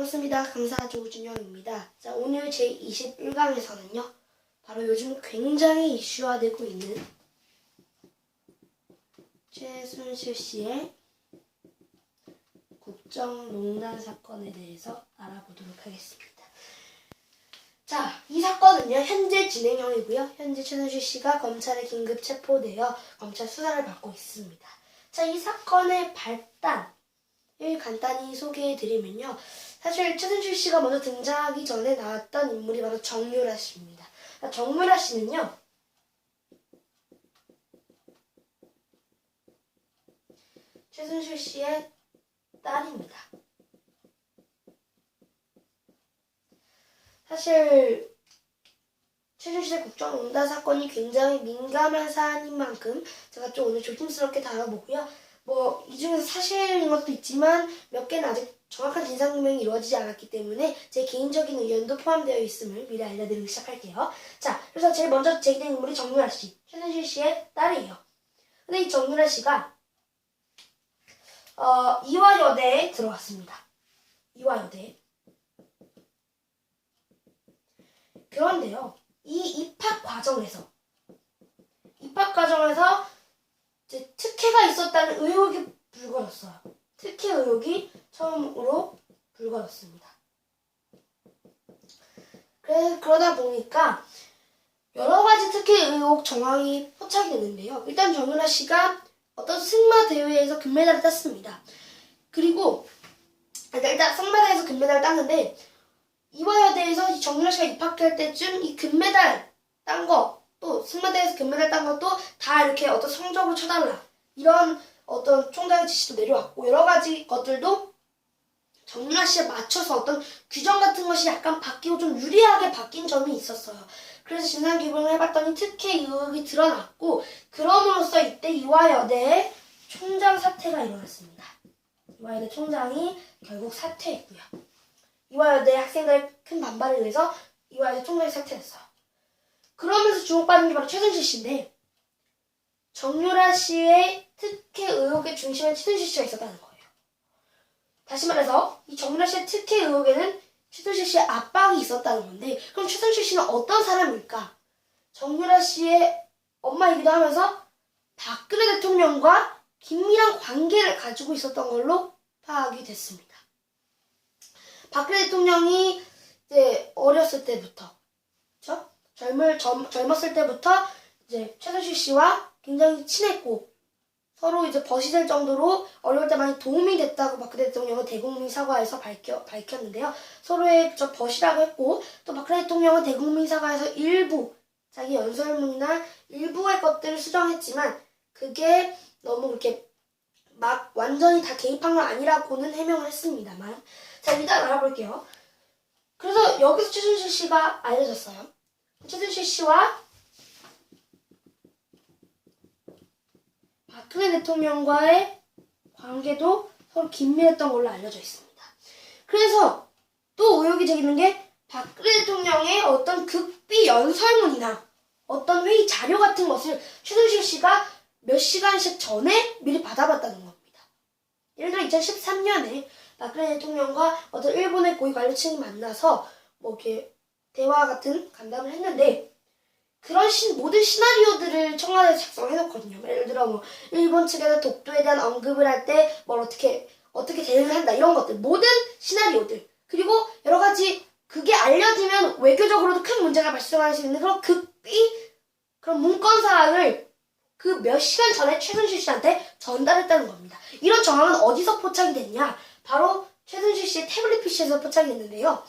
반갑습니다. 강사 조준영입니다. 자, 오늘 제21강에서는요. 바로 요즘 굉장히 이슈화되고 있는 최순실 씨의 국정농단 사건에 대해서 알아보도록 하겠습니다. 자, 이 사건은요. 현재 진행형이고요. 현재 최순실 씨가 검찰에 긴급 체포되어 검찰 수사를 받고 있습니다. 자, 이 사건의 발단을 간단히 소개해드리면요. 사실 최순실 씨가 먼저 등장하기 전에 나왔던 인물이 바로 정유라 씨입니다. 정유라 씨는요. 최순실 씨의 딸입니다. 사실 최순실의 국정농단 사건이 굉장히 민감한 사안인 만큼 제가 좀 오늘 조심스럽게 다뤄보고요. 이 중에서 사실인 것도 있지만 몇 개는 아직 정확한 진상규명이 이루어지지 않았기 때문에 제 개인적인 의견도 포함되어 있음을 미리 알려드리기 시작할게요. 자, 그래서 제일 먼저 제기된 인물이 정유라 씨, 최순실 씨의 딸이에요. 근데 이 정유라 씨가 이화여대에 들어왔습니다. 이화여대. 그런데요, 이 입학 과정에서 이제 특혜가 있었다는 의혹이 불거졌어요. 특혜 의혹이 처음으로 불거졌습니다. 그러다 보니까 여러 가지 특혜 의혹 정황이 포착이 되는데요. 일단 정유라 씨가 어떤 승마 대회에서 금메달을 땄습니다. 그리고 일단 승마대회에서 금메달을 땄는데 이화여대에서 이 정유라 씨가 입학할 때쯤 이 금메달 딴 거, 또 승마대회에서 금메달 딴 것도 다 이렇게 어떤 성적으로 쳐달라, 이런 어떤 총장의 지시도 내려왔고, 여러 가지 것들도 정유라 씨에 맞춰서 어떤 규정 같은 것이 약간 바뀌고 좀 유리하게 바뀐 점이 있었어요. 그래서 진상규명을 해봤더니 특혜 의혹이 드러났고, 그럼으로써 이때 이화여대의 총장 사퇴가 일어났습니다. 이화여대 총장이 결국 사퇴했고요. 이화여대 학생들의 큰 반발에 의해서 이화여대 총장이 사퇴했어요. 그러면서 주목받는 게 바로 최순실 씨인데, 정유라 씨의 특혜 의혹의 중심에 최순실 씨가 있었다는 거예요. 다시 말해서 이 정유라 씨의 특혜 의혹에는 최순실 씨의 압박이 있었다는 건데, 그럼 최순실 씨는 어떤 사람일까? 정유라 씨의 엄마이기도 하면서 박근혜 대통령과 긴밀한 관계를 가지고 있었던 걸로 파악이 됐습니다. 박근혜 대통령이 이제 어렸을 때부터, 그렇죠? 젊었을 때부터 이제 최순실 씨와 굉장히 친했고, 서로 이제 벗이 될 정도로 어려울 때 많이 도움이 됐다고 박근혜 대통령은 대국민 사과에서 밝혔는데요. 서로의 벗이라고 했고, 또 박근혜 대통령은 대국민 사과에서 일부, 자기 연설문이나 일부의 것들을 수정했지만, 그게 너무 이렇게 막 완전히 다 개입한 건 아니라고는 해명을 했습니다만. 자, 일단 알아볼게요. 그래서 여기서 최순실 씨가 알려졌어요. 최순실 씨와 박근혜 대통령과의 관계도 서로 긴밀했던 걸로 알려져 있습니다. 그래서 또 의혹이 제기되는 게 박근혜 대통령의 어떤 극비 연설문이나 어떤 회의 자료 같은 것을 최순실 씨가 몇 시간씩 전에 미리 받아봤다는 겁니다. 예를 들어 2013년에 박근혜 대통령과 어떤 일본의 고위 관료층이 만나서 이렇게 대화 같은 간담을 했는데, 그런 모든 시나리오들을 청와대에서 작성해놓거든요. 예를 들어 일본 측에서 독도에 대한 언급을 할 때 어떻게 대응을 한다, 이런 것들, 모든 시나리오들, 그리고 여러 가지, 그게 알려지면 외교적으로도 큰 문제가 발생할 수 있는 그런 문건 사항을 그 몇 시간 전에 최순실 씨한테 전달했다는 겁니다. 이런 정황은 어디서 포착이 됐냐? 바로 최순실 씨의 태블릿 PC에서 포착이 됐는데요.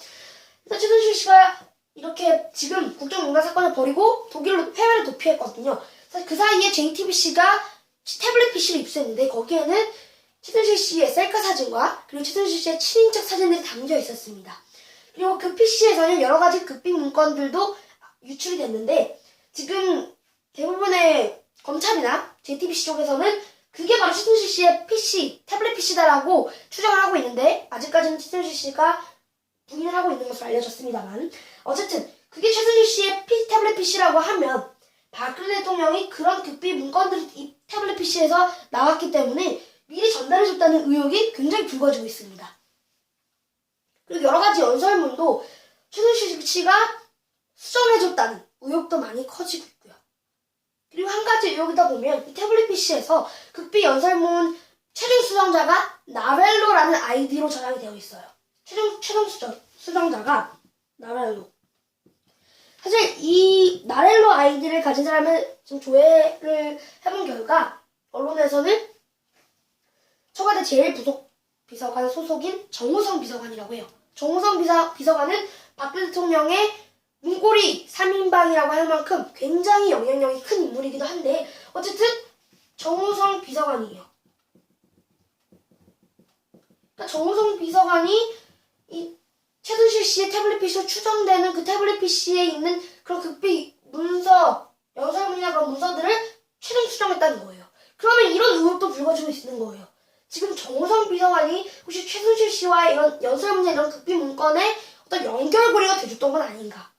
그래서 최순실 씨가 이렇게 지금 국정농단 사건을 벌이고 독일로 해외를 도피했거든요. 그래서 그 사이에 JTBC가 태블릿 PC를 입수했는데, 거기에는 최순실 씨의 셀카 사진과 그리고 최순실 씨의 친인척 사진들이 담겨 있었습니다. 그리고 그 PC에서는 여러 가지 극비 문건들도 유출이 됐는데, 지금 대부분의 검찰이나 JTBC 쪽에서는 그게 바로 최순실 씨의 PC, 태블릿 PC다라고 추정을 하고 있는데, 아직까지는 최순실 씨가 부인을 하고 있는 것으로 알려졌습니다만, 어쨌든 그게 최순실 씨의 태블릿 PC라고 하면 박근혜 대통령이 그런 극비 문건들이 이 태블릿 PC에서 나왔기 때문에 미리 전달해줬다는 의혹이 굉장히 불거지고 있습니다. 그리고 여러 가지 연설문도 최순실 씨가 수정해줬다는 의혹도 많이 커지고 있고요. 그리고 한 가지 의혹이다 보면 이 태블릿 PC에서 극비 연설문 최종 수정자가 나렐로라는 아이디로 저장이 되어 있어요. 최종 수정자가 나렐로. 사실 이 나렐로 아이디를 가진 사람을 지금 조회를 해본 결과 언론에서는 청와대 제1부속비서관 소속인 정우성 비서관이라고 해요. 정우성 비서관은 박근혜 대통령의 문고리 3인방이라고 할 만큼 굉장히 영향력이 큰 인물이기도 한데 어쨌든 정우성 비서관이에요. 그러니까 정우성 비서관이 이 최순실 씨의 태블릿 PC로 추정되는 그 태블릿 PC에 있는 그런 극비 문서, 연설문이나 그런 문서들을 최종 수정했다는 거예요. 그러면 이런 의혹도 불거지고 있는 거예요. 지금 정우성 비서관이 혹시 최순실 씨와 이런 연설문이나 이런 극비 문건에 어떤 연결고리가 돼줬던 건 아닌가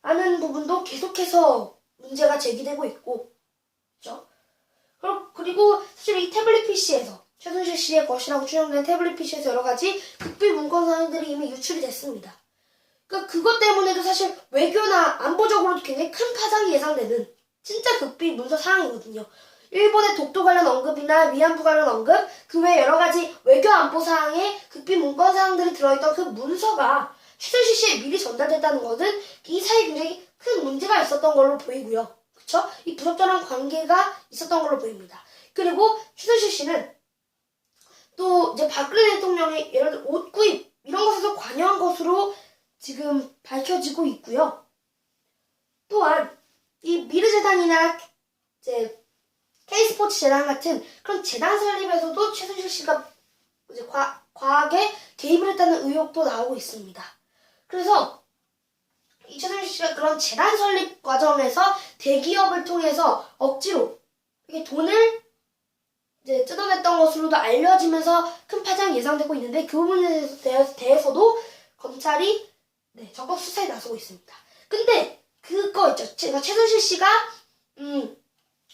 라는 부분도 계속해서 문제가 제기되고 있고, 그렇죠? 그리고 사실 이 태블릿 PC에서 최순실 씨의 것이라고 추정된 태블릿 PC에서 여러 가지 극비 문건 사항들이 이미 유출이 됐습니다. 그러니까 그것 때문에도 사실 외교나 안보적으로도 굉장히 큰 파장이 예상되는 진짜 극비 문서 사항이거든요. 일본의 독도 관련 언급이나 위안부 관련 언급, 그 외에 여러 가지 외교 안보 사항에 극비 문건 사항들이 들어있던 그 문서가 최순실 씨에 미리 전달됐다는 것은 이 사이에 굉장히 큰 문제가 있었던 걸로 보이고요. 그쵸? 이 부적절한 관계가 있었던 걸로 보입니다. 그리고 최순실 씨는 또 이제 박근혜 대통령의 예를 들어 옷 구입 이런 것에서 관여한 것으로 지금 밝혀지고 있고요. 또한 이 미르재단이나 이제 K스포츠 재단 같은 그런 재단 설립에서도 최순실 씨가 이제 과하게 개입을 했다는 의혹도 나오고 있습니다. 그래서 이 최순실 씨가 그런 재단 설립 과정에서 대기업을 통해서 억지로 이렇게 돈을 이제 뜯어냈던 것으로도 알려지면서 큰 파장이 예상되고 있는데 그 부분에 대해서도 검찰이 적극 수사에 나서고 있습니다. 근데 그거 있죠. 제가 최순실 씨가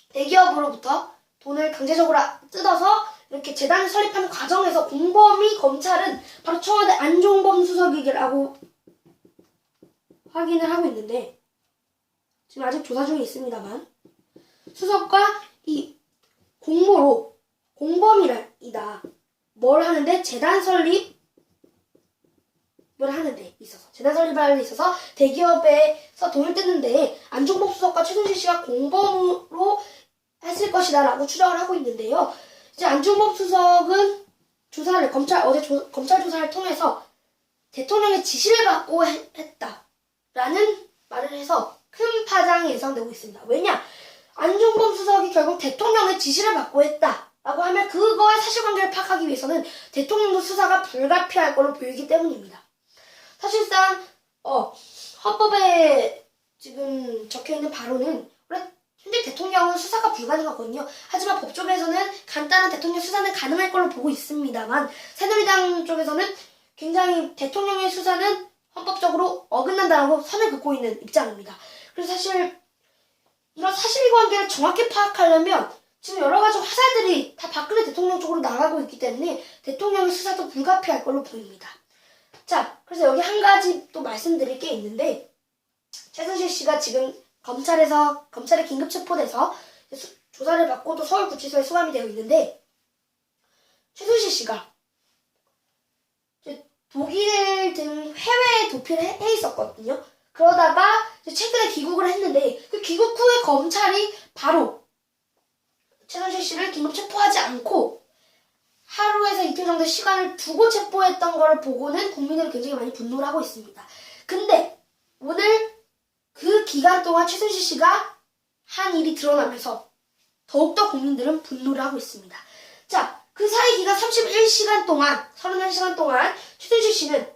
대기업으로부터 돈을 강제적으로 뜯어서 이렇게 재단을 설립하는 과정에서 공범이 검찰은 바로 청와대 안종범 수석이라고 확인을 하고 있는데 지금 아직 조사 중에 있습니다만 수석과 이 공모로 공범이다. 뭘 하는데 재단 설립을 하는 데 있어서 재단 설립하는 데 있어서 대기업에서 돈을 뜯는데 안종범 수석과 최순실 씨가 공범으로 했을 것이다 라고 추정을 하고 있는데요. 이제 안종범 수석은 조사를 검찰 조사를 통해서 대통령의 지시를 받고 했다라는 말을 해서 큰 파장이 예상되고 있습니다. 왜냐? 안종범 수석이 결국 대통령의 지시를 받고 했다라고 하면 그거의 사실관계를 파악하기 위해서는 대통령도 수사가 불가피할 걸로 보이기 때문입니다. 사실상 헌법에 지금 적혀있는 바로는 원래 현재 대통령은 수사가 불가능하거든요. 하지만 법조계에서는 간단한 대통령 수사는 가능할 걸로 보고 있습니다만 새누리당 쪽에서는 굉장히 대통령의 수사는 헌법적으로 어긋난다라고 선을 긋고 있는 입장입니다. 그래서 사실 이런 사실관계를 정확히 파악하려면 지금 여러 가지 화살들이 다 박근혜 대통령 쪽으로 나가고 있기 때문에 대통령의 수사도 불가피할 걸로 보입니다. 자, 그래서 여기 한 가지 또 말씀드릴 게 있는데 최순실 씨가 지금 검찰에 긴급 체포돼서 조사를 받고 또 서울구치소에 수감이 되어 있는데 최순실 씨가 독일 등 해외에 도피를 해 있었거든요. 그러다가 최근에 귀국을 했는데 그 귀국 후에 검찰이 바로 최순실 씨를 긴급 체포하지 않고 하루에서 이틀 정도 시간을 두고 체포했던 걸 보고는 국민들이 굉장히 많이 분노를 하고 있습니다. 근데 오늘 그 기간 동안 최순실 씨가 한 일이 드러나면서 더욱더 국민들은 분노를 하고 있습니다. 자, 그 사이 기간 31시간 동안, 31시간 동안 최순실 씨는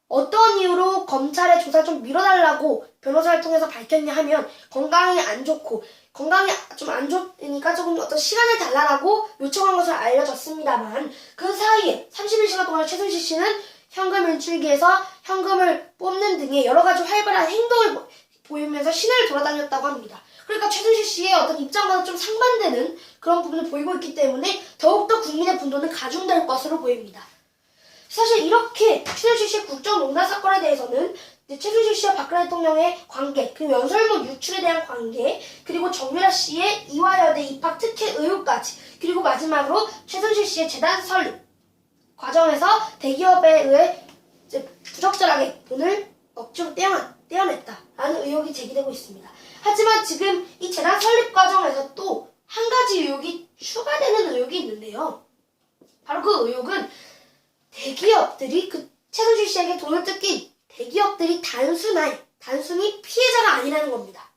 어떤 이유로 검찰의 조사를 좀 밀어달라고 변호사를 통해서 밝혔냐 하면 건강이 안 좋고 건강이 좀 안 좋으니까 조금 어떤 시간을 달라고 요청한 것을 알려졌습니다만 그 사이에 31시간 동안 최순실 씨는 현금 인출기에서 현금을 뽑는 등의 여러 가지 활발한 행동을 보이면서 시내를 돌아다녔다고 합니다. 그러니까 최순실 씨의 어떤 입장과는 좀 상반되는 그런 부분을 보이고 있기 때문에 더욱더 국민의 분노는 가중될 것으로 보입니다. 사실 이렇게 최순실 씨의 국정농단 사건에 대해서는 최순실 씨와 박근혜 대통령의 관계, 그리고 연설문 유출에 대한 관계, 그리고 정유라 씨의 이화여대 입학 특혜 의혹까지, 그리고 마지막으로 최순실 씨의 재단 설립 과정에서 대기업에 의해 부적절하게 돈을 억지로 떼어냈다라는 의혹이 제기되고 있습니다. 하지만 지금 이 재단 설립 과정에서 또 한 가지 의혹이 추가되는 의혹이 있는데요. 바로 그 의혹은 대기업들이 최순실 씨에게 돈을 뜯긴 대기업들이 단순히 피해자가 아니라는 겁니다.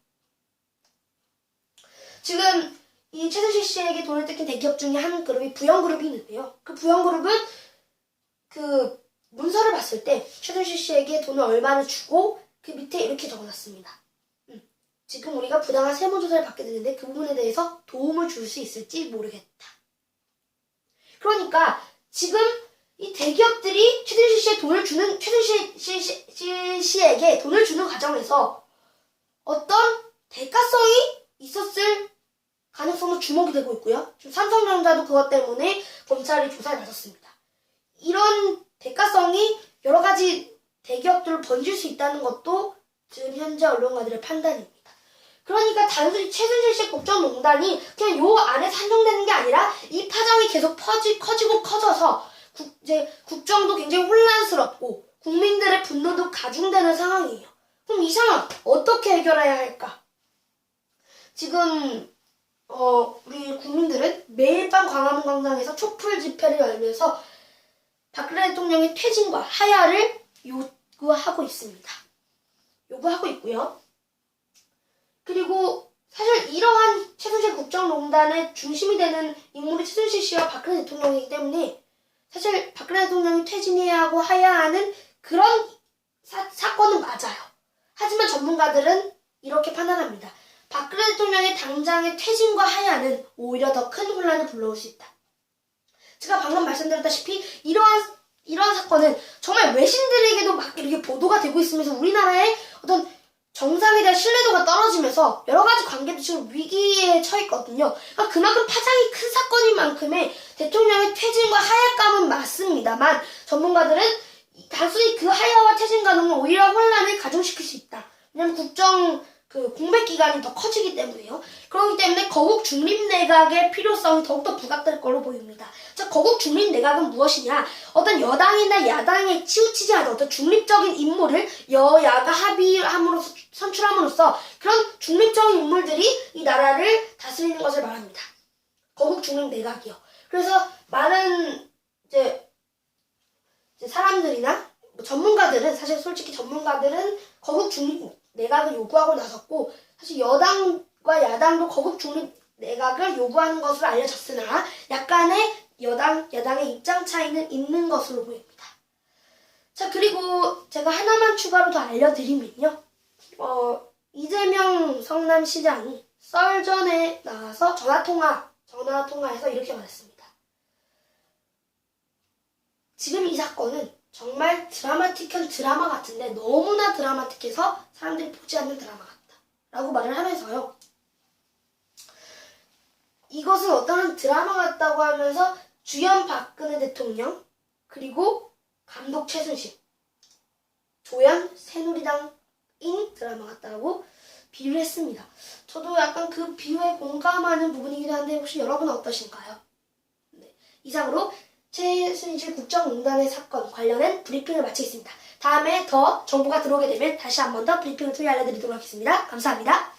지금 이 최순실 씨에게 돈을 뜯긴 대기업 중에 한 그룹이 부영그룹이 있는데요. 그 부영그룹은 그 문서를 봤을 때 최순실 씨에게 돈을 얼마를 주고 그 밑에 이렇게 적어놨습니다. 지금 우리가 부당한 세무조사를 받게 되는데 그 부분에 대해서 도움을 줄 수 있을지 모르겠다. 그러니까 지금 이 대기업들이 최순실 씨에게 돈을 주는 과정에서 어떤 대가성이 있었을 가능성도 주목이 되고 있고요. 지금 삼성전자도 그것 때문에 검찰이 조사에 나섰습니다. 이런 대가성이 여러 가지 대기업들을 번질 수 있다는 것도 지금 현재 언론가들의 판단입니다. 그러니까 단순히 최순실 씨 국정농단이 그냥 요 안에 산정되는 게 아니라 이 파장이 계속 커지고 커져서 국정도 굉장히 혼란스럽고 국민들의 분노도 가중되는 상황이에요. 그럼 이 상황 어떻게 해결해야 할까? 지금 우리 국민들은 매일 밤 광화문 광장에서 촛불 집회를 열면서 박근혜 대통령의 퇴진과 하야를 요구하고 있습니다. 요구하고 있고요. 그리고 사실 이러한 최순실 국정농단의 중심이 되는 인물이 최순실 씨와 박근혜 대통령이기 때문에 사실 박근혜 대통령이 퇴진해야 하고 하야하는 그런 사건은 맞아요. 하지만 전문가들은 이렇게 판단합니다. 박근혜 대통령의 당장의 퇴진과 하야는 오히려 더 큰 혼란을 불러올 수 있다. 제가 방금 말씀드렸다시피 이러한 사건은 정말 외신들에게도 막 이렇게 보도가 되고 있으면서 우리나라의 어떤 정상에 대한 신뢰도가 떨어지면서 여러 가지 관계도 지금 위기에 처했거든요. 그러니까 그만큼 파장이 큰 사건인 만큼의 대통령의 퇴진과 하야감은 맞습니다만 전문가들은 단순히 그 하야와 퇴진과는 오히려 혼란을 가중시킬 수 있다. 왜냐하면 공백 기간이 더 커지기 때문에요. 그렇기 때문에 거국 중립 내각의 필요성이 더욱더 부각될 걸로 보입니다. 자, 거국 중립 내각은 무엇이냐? 어떤 여당이나 야당에 치우치지 않은 어떤 중립적인 인물을 여야가 합의함으로써 선출함으로써 그런 중립적인 인물들이 이 나라를 다스리는 것을 말합니다. 거국 중립 내각이요. 그래서 많은 사람들이나 전문가들은 사실 솔직히 전문가들은 거국 중립 내각을 요구하고 나섰고 사실 여당과 야당도 거국 중립 내각을 요구하는 것으로 알려졌으나 약간의 야당의 입장 차이는 있는 것으로 보입니다. 자, 그리고 제가 하나만 추가로 더 알려드리면요. 이재명 성남시장이 썰전에 나와서 전화통화에서 이렇게 말했습니다. 지금 이 사건은 정말 드라마틱한 드라마 같은데 너무나 드라마틱해서 사람들이 보지 않는 드라마 같다 라고 말을 하면서요. 이것은 어떤 드라마 같다고 하면서 주연 박근혜 대통령 그리고 감독 최순실 조연 새누리당인 드라마 같다고 비유를 했습니다. 저도 약간 그 비유에 공감하는 부분이기도 한데 혹시 여러분은 어떠신가요? 네, 이상으로 최순실 국정농단의 사건 관련된 브리핑을 마치겠습니다. 다음에 더 정보가 들어오게 되면 다시 한 번 더 브리핑을 통해 알려드리도록 하겠습니다. 감사합니다.